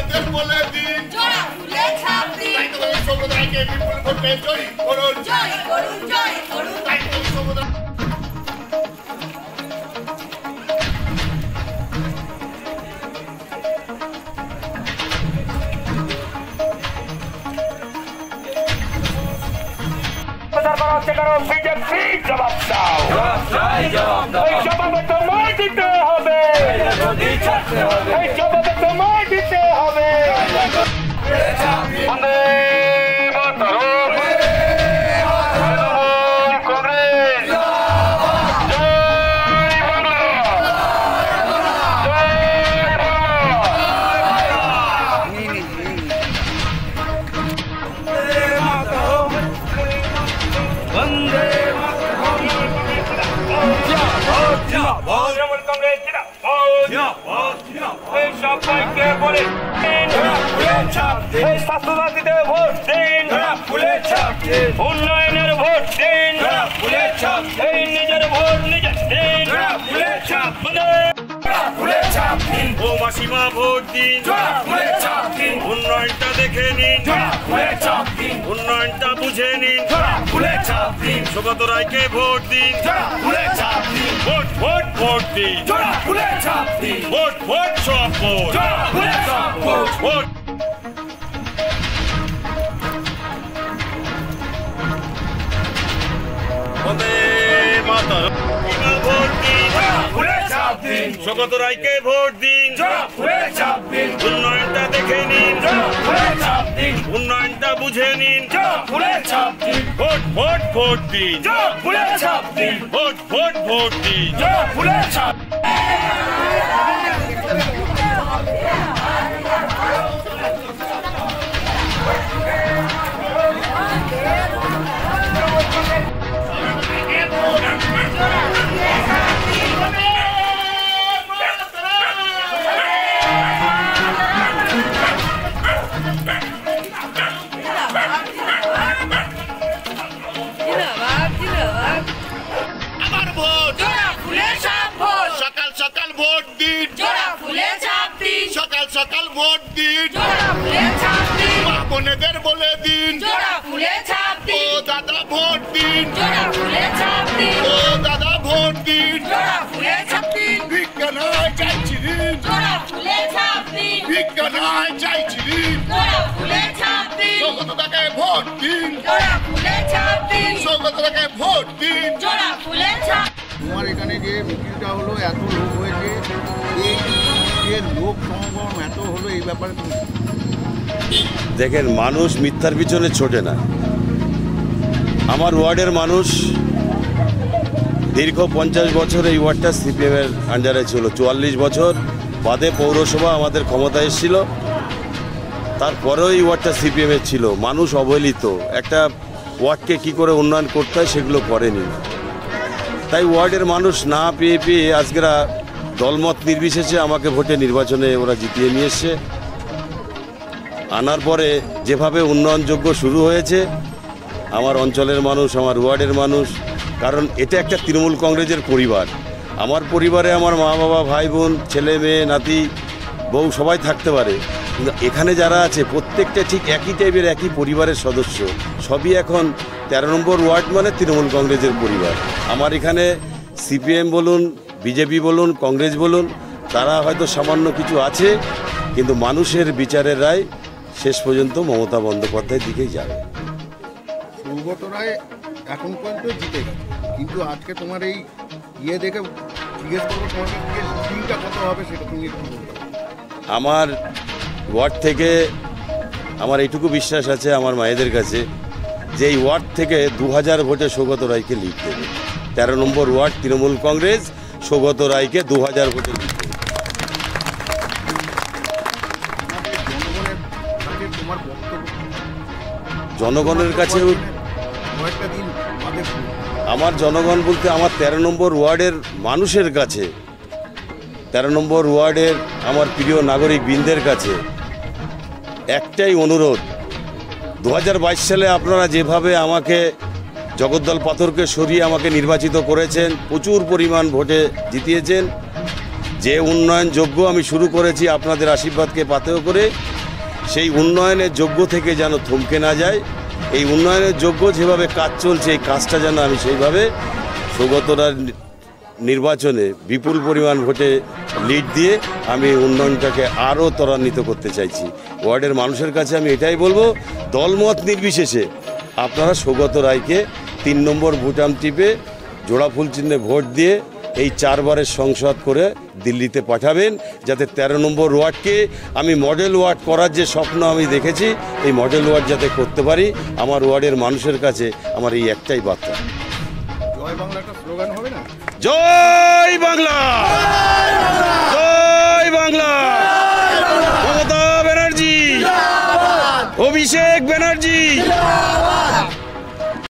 বোনেদের বলে দিন জোড়া ফুলে ছাপ দিন। তাই তো সৌগত রায়কে বিপুল ভোটে জয়ী করুন, জয় করুন, জয় করুন। তাই তো সৌগত বিজেপি জবাব দাও, এই জবাবে তোমায় দিতে হবে, এই জবাবে তোমায় দিতে হবে। বন্দে মাতরম, তৃণমূল কংগ্রেস, জয় বাংলা, জয় সবাইকে বলে স্বাস্থ্যসাথীতে ভোট দিন, উন্নয়নের ভোট দিন, এই নিজের ভোট নিজে দিন, ও মাসিমা ভোট দিন, উন্নয়নটা দেখে নিন, উন্নয়নটা বুঝে নিন, সৌগত রায়কে ভোট দিন, ভোট ভোট ভোট দিন, ভোট ভোট সব ভোট, ভোট। বন্দে মাতরম, ভোট দিন, সৌগত রায়কে ভোট দিন, উন্নয়নটা দেখে নিন, উন্নয়নটা বুঝে নিন, ভোট ভোট ভোট দিন, ভোট ভোট ভোট দিন। আমার ভোট জোড়া ফুলে ছাপ ভোট, সকাল সকাল ভোট দিন, জোড়া ফুলে ছাপ দিন, সকাল সকাল ভোট দিন, জোড়া ফুলে ছাপ দিন, মা বোনেদের বলে দিন জোড়া ফুলে ছাপ ও দিন, দাদা ভোট দিন, জোড়া ফুলে ছাপ দিন, ও দাদা ভোট দিন, জোড়া ফুলে ছাপ দিন, বিজ্ঞানায় চাইছি ঋণ, জোড়া ফুলে ছাপ দিন, বিজ্ঞানায় চাইছি ঋণ, জোড়া ফুলে ছাপ দিন, সৌগত রায়কে ভোট দিন, জোড়া ফুলে ছাপ দিন, সৌগত রায়কে ভোট দিন। জোড়া ফুলে ছাপ। তোমার এখানে যে মিটিংটা হলো, এত লোক হয়েছে, এই যে লোক সমাগম এত হলো, এই ব্যাপারে তুমি দেখেন, মানুষ মিথ্যার পিছনে ছোটে না। আমার ওয়ার্ডের মানুষ দীর্ঘ 50 বছর এই ওয়ার্ডটা সিপিএমের আন্ডারে ছিল। 44 বছর বাদে পৌরসভা আমাদের ক্ষমতায় এসেছিল, তারপরেও এই ওয়ার্ডটা সিপিএমের ছিল। মানুষ অবহেলিত, একটা ওয়ার্ডকে কি করে উন্নয়ন করতে হয় সেগুলো করেনি। তাই ওয়ার্ডের মানুষ না পেয়ে পেয়ে আজকেরা দলমত নির্বিশেষে আমাকে ভোটে নির্বাচনে ওরা জিতিয়ে নিয়ে এসছে। আনার পরে যেভাবে উন্নয়নযোগ্য শুরু হয়েছে, আমার অঞ্চলের মানুষ, আমার ওয়ার্ডের মানুষ, কারণ এটা একটা তৃণমূল কংগ্রেসের পরিবার। আমার পরিবারে আমার মা বাবা, ভাই বোন, ছেলে মেয়ে, নাতি, বউ সবাই থাকতে পারে, কিন্তু এখানে যারা আছে প্রত্যেকটা ঠিক একই টাইপের, একই পরিবারের সদস্য। সবই এখন 13 নম্বর ওয়ার্ড মানে তৃণমূল কংগ্রেসের পরিবার। আমার এখানে সিপিএম বলুন, বিজেপি বলুন, কংগ্রেস বলুন, তারা হয়তো সামান্য কিছু আছে, কিন্তু মানুষের বিচারের রায় শেষ পর্যন্ত মমতা বন্দ্যোপাধ্যায়ের দিকেই যাবে। সৌগত রায় এখন পর্যন্ত জিতে গেছে, কিন্তু আজকে তোমার এই ইয়ে দেখে জিজ্ঞেস করবো তোমাকে দিনটা কত হবে, সেটা তুমি একটু বলতে পারো। আমার ওয়ার্ড থেকে আমার এইটুকু বিশ্বাস আছে আমার মায়েদের কাছে যে এই ওয়ার্ড থেকে 2000 ভোটে সৌগত রায়কে লিড দেবে। 13 নম্বর ওয়ার্ড তৃণমূল কংগ্রেস সৌগত রায়কে 2000 ভোটে লিড দেবে। তোমার বক্তব্য জনগণের কাছে কয়েকটা দিন বাদে আমার জনগণ বলতে আমার 13 নম্বর ওয়ার্ডের মানুষের কাছে, 13 নম্বর ওয়ার্ডের আমার প্রিয় নাগরিক বৃন্দের কাছে একটাই অনুরোধ, 2022 সালে আপনারা যেভাবে আমাকে জগদ্দল পাথরকে সরিয়ে আমাকে নির্বাচিত করেছেন, প্রচুর পরিমাণ ভোটে জিতিয়েছেন, যে উন্নয়নযোগ্য আমি শুরু করেছি আপনাদের আশীর্বাদকে পাথেয় করে, সেই উন্নয়নের যোগ্য থেকে যেন থমকে না যায়। এই উন্নয়নের যোগ্য যেভাবে কাজ চলছে, এই কাজটা যেন আমি সেইভাবে সৌগতরা নির্বাচনে বিপুল পরিমাণ ভোটে লিড দিয়ে আমি উন্নয়নটাকে আরও ত্বরান্বিত করতে চাইছি। ওয়ার্ডের মানুষের কাছে আমি এটাই বলবো, দলমত নির্বিশেষে আপনারা সৌগত রায়কে 3 নম্বর বুটাম টিপে জোড়া ফুল চিহ্নে ভোট দিয়ে এই 4 বারের সংসদ করে দিল্লিতে পাঠাবেন, যাতে 13 নম্বর ওয়ার্ডকে আমি মডেল ওয়ার্ড করার যে স্বপ্ন আমি দেখেছি, এই মডেল ওয়ার্ড যাতে করতে পারি। আমার ওয়ার্ডের মানুষের কাছে আমার এই একটাই বার্তা। জয় বাংলা একটা স্লোগান হবে না? জয় বাংলা, জয় বাংলা। মমতা ব্যানার্জি, অভিষেক ব্যানার্জি।